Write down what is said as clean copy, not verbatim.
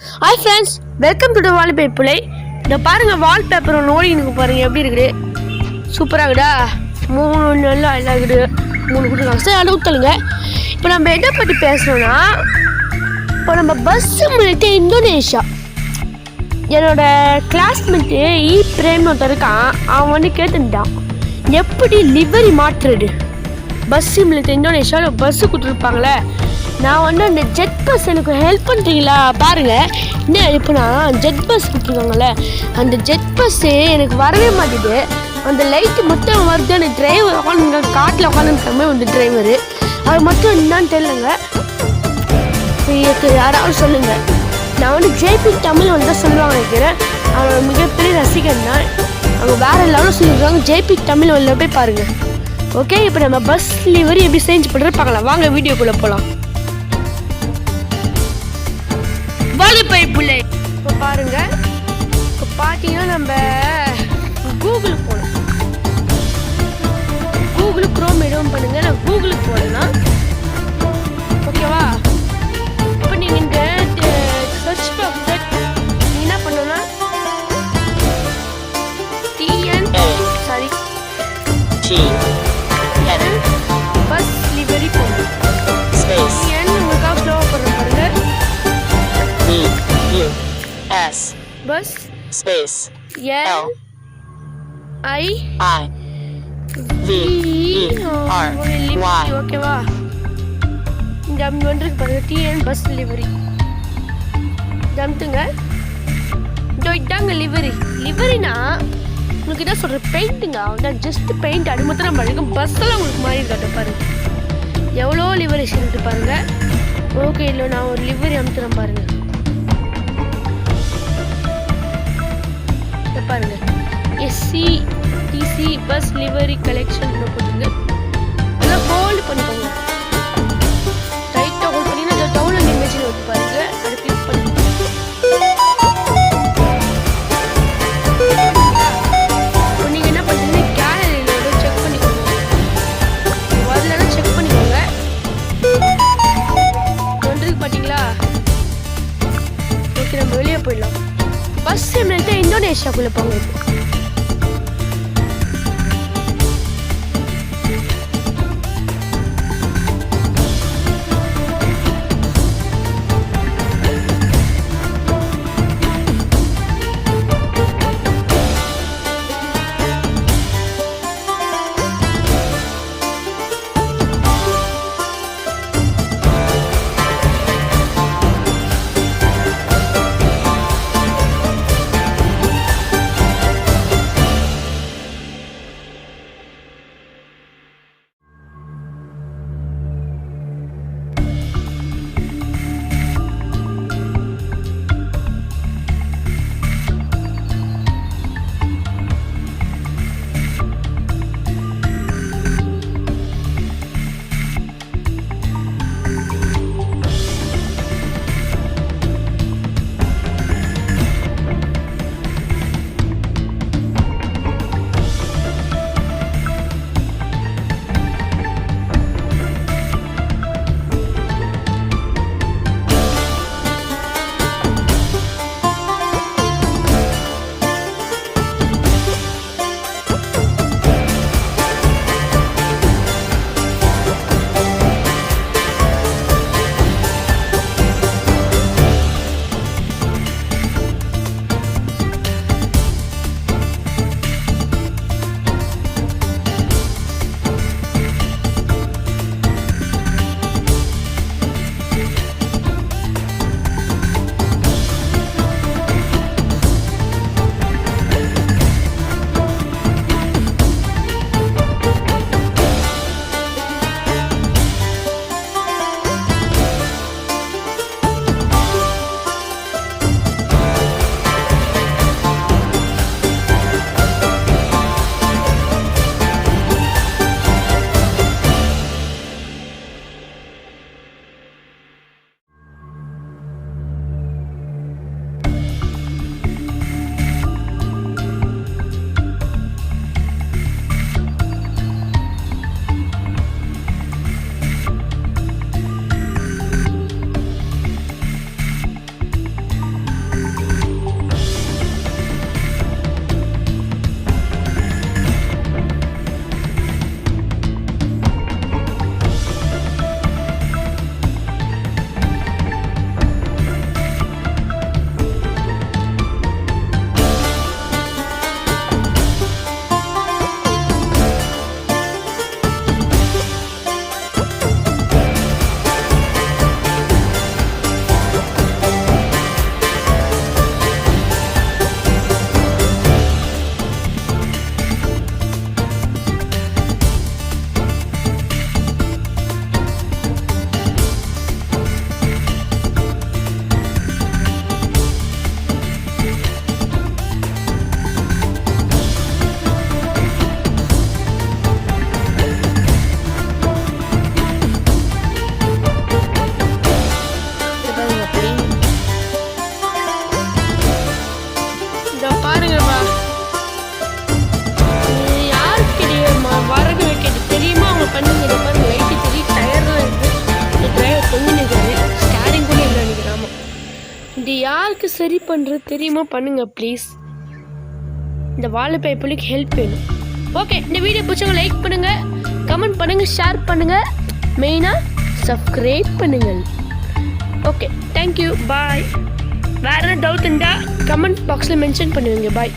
Hi friends, welcome to the wallpaper. இதை பாருங்கள், wallpaper ஒன்று ஓடினுக்கு பாருங்கள் எப்படி இருக்குது. சூப்பராகுதா? 3 நல்லா இருக்குது. 3 கொடுத்துருக்காங்க. சரி, அனுப்புத்தலுங்க. இப்போ நம்ம எதை பற்றி பேசுகிறோன்னா, இப்போ நம்ம பஸ் முன்னிட்டு இந்தோனேஷியா என்னோட கிளாஸ்மேட்டு பிரேம் ஒருத்தர் இருக்கான். அவன் வந்து கேட்டுட்டான், எப்படி லிவரி மாற்றுறது பஸ் முன்னிட்டு இந்தோனேஷியாவில் பஸ்ஸு கொடுத்துருப்பாங்களே. நான் வந்து அந்த ஜெட் பஸ் எனக்கு ஹெல்ப் பண்ணுறீங்களா பாருங்கள். என்ன இப்போனா ஜெட் பஸ் கொடுத்துருக்காங்கல்ல, அந்த ஜெட் பஸ்ஸு எனக்கு வரவே மாட்டேது. அந்த லைட்டு மட்டும் வருது. அந்த டிரைவர் உட்காந்து காட்டில் உட்காந்துருக்காமே வந்து டிரைவரு, அது மட்டும் என்னான்னு தெரியலங்க. யாராவது சொல்லுங்கள். நான் வந்து ஜேபி தமிழ் வந்து சொல்லுவாங்க நினைக்கிறேன். அவனோட மிகப்பெரிய ரசிகன் தான். அவங்க வேறு லெவலில் சொல்லியிருக்காங்க. ஜேபி தமிழ் வந்து போய் பாருங்கள். ஓகே, இப்போ நம்ம பஸ் லிவரி எப்படி சேஞ்ச் பண்ணுறது பார்க்கலாம். வாங்க வீடியோக்குள்ளே போகலாம். வால்பேப்பர் இப்போ பாருங்க. இப்போ பார்த்தீங்கன்னா நம்ம கூகுளுக்கு போகணும். கூகுளுக்கு க்ரோம் எதுவும் பண்ணுங்க. நான் கூகுளுக்கு போனேன்னா ஓகேவா. இப்போ நீங்கள் இந்த சர்ச் பாக்ஸில் நீங்கள் என்ன பண்ணணும்னா பஸ் லிவரி போகணும். உங்களுக்காக ஃப்ளோவாக போடுற பாருங்க. Bus space L I V E R Y. ஓகேவா. இந்த வந்துருக்கு பாருங்க, டிஎன் பஸ் லிவரி ஜம்த்துங்க. இதாங்க லிவரி. லிவரினா உங்களுக்கு என்ன சொல்கிற பெயிண்ட்டுங்க. அவன் ஜஸ்ட் பெயிண்ட் அது மட்டும் நம்ம அடிக்கும். பஸ்ஸெல்லாம் உங்களுக்கு மாறி காட்ட பாருங்க. எவ்வளோ லிவரி சொல்லிட்டு பாருங்க. ஓகே, இல்லை நான் ஒரு லிவரி அமுத்துறேன் பாருங்க. பாருங்க, SCTC பஸ் லிவரி கலெக்ஷன் போட்டுங்க. எல்லாம் ஹோல்ட் பண்ணிக்கோங்க. ரைட்டாக ஹோல்ட் பண்ணிங்கன்னா இந்த டவுன்லோட் இமேஜ் வந்து பாருங்க. அதை கிளிக் பண்ணி நீங்கள் என்ன பண்ணுறீங்கன்னா கேலரியில் செக் பண்ணிக்கோங்க. அதில் செக் பண்ணிக்கோங்க. ஒன்றுக்கு பார்த்தீங்களா? ஓகே, நம்ம வெளியே போயிடலாம். பஸ் சிம்லேருந்து இந்தோனேஷியாக்குள்ளே போங்க. இப்போ இதை பாருங்க லைட்டு தெரிய டயர்லாம் இருக்குது டிரைவர் தொங்கி நிற்காரு ஸ்டேரிங் கூட இல்லை நினைக்கிறேன் ஆமாம் இது யாருக்கு சரி பண்ணுறது தெரியுமா பண்ணுங்க ப்ளீஸ் இந்த வால்பேப்பருக்கு ஹெல்ப் வேணும் ஓகே இந்த வீடியோ பிடிச்சவங்க லைக் பண்ணுங்கள் கமெண்ட் பண்ணுங்கள் ஷேர் பண்ணுங்கள் மெயினாக சப்ஸ்கிரைப் பண்ணுங்கள் ஓகே தேங்க்யூ பாய் வேறு எதாவது டவுட் இருந்தால் கமெண்ட் பாக்ஸில் மென்ஷன் பண்ணுவீங்க பாய்